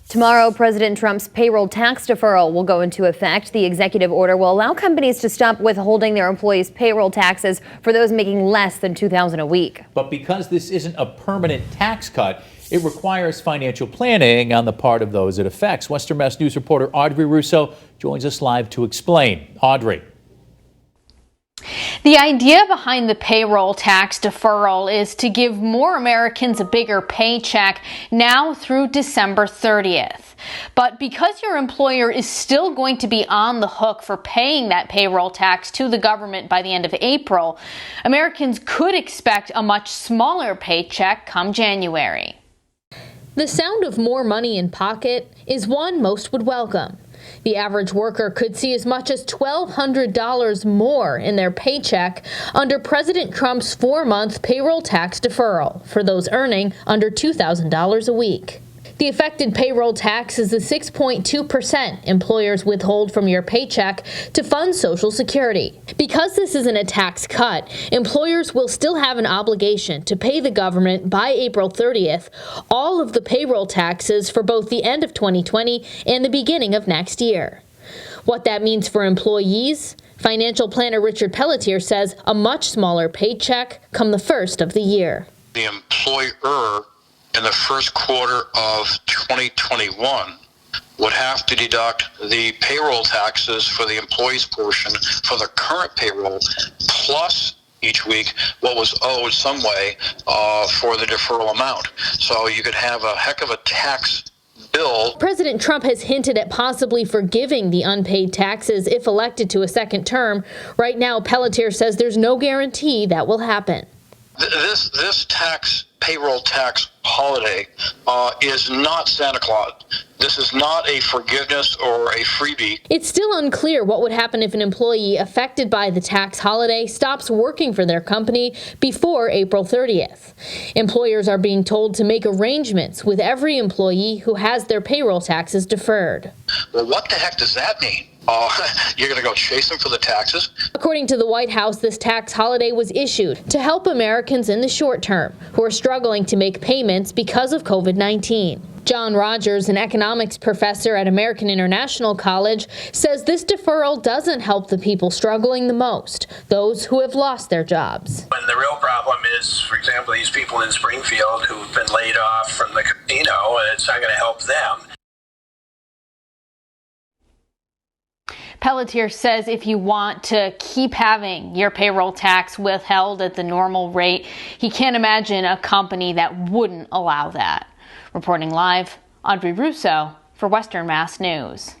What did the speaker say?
Tomorrow, President Trump's payroll tax deferral will go into effect. The executive order will allow companies to stop withholding their employees' payroll taxes for those making less than $2,000 a week. But because this isn't a permanent tax cut, it requires financial planning on the part of those it affects. Western Mass News reporter Audrey Russo joins us live to explain. Audrey. The idea behind the payroll tax deferral is to give more Americans a bigger paycheck now through December 30th. But because your employer is still going to be on the hook for paying that payroll tax to the government by the end of April, Americans could expect a much smaller paycheck come January. The sound of more money in pocket is one most would welcome. The average worker could see as much as $1,200 more in their paycheck under President Trump's 4-month payroll tax deferral for those earning under $2,000 a week. The affected payroll tax is the 6.2% employers withhold from your paycheck to fund Social Security. Because this isn't a tax cut, employers will still have an obligation to pay the government by April 30th all of the payroll taxes for both the end of 2020 and the beginning of next year. What that means for employees? Financial planner Richard Pelletier says a much smaller paycheck come the first of the year. The employer in the first quarter of 2021 would have to deduct the payroll taxes for the employee's portion for the current payroll, plus each week what was owed some way for the deferral amount. So you could have a heck of a tax bill. President Trump has hinted at possibly forgiving the unpaid taxes if elected to a second term. Right now, Pelletier says there's no guarantee that will happen. This payroll tax holiday is not Santa Claus. This is not a forgiveness or a freebie. It's still unclear what would happen if an employee affected by the tax holiday stops working for their company before April 30th. Employers are being told to make arrangements with every employee who has their payroll taxes deferred. Well, what the heck does that mean? You're going to go chase them for the taxes? According to the White House, this tax holiday was issued to help Americans in the short term who are struggling to make payments because of COVID-19. John Rogers, an economics professor at American International College, says this deferral doesn't help the people struggling the most, those who have lost their jobs. And the real problem is, for example, these people in Springfield who've been laid off from the casino, and it's not going to help them. Pelletier says if you want to keep having your payroll tax withheld at the normal rate, he can't imagine a company that wouldn't allow that. Reporting live, Audrey Russo for Western Mass News.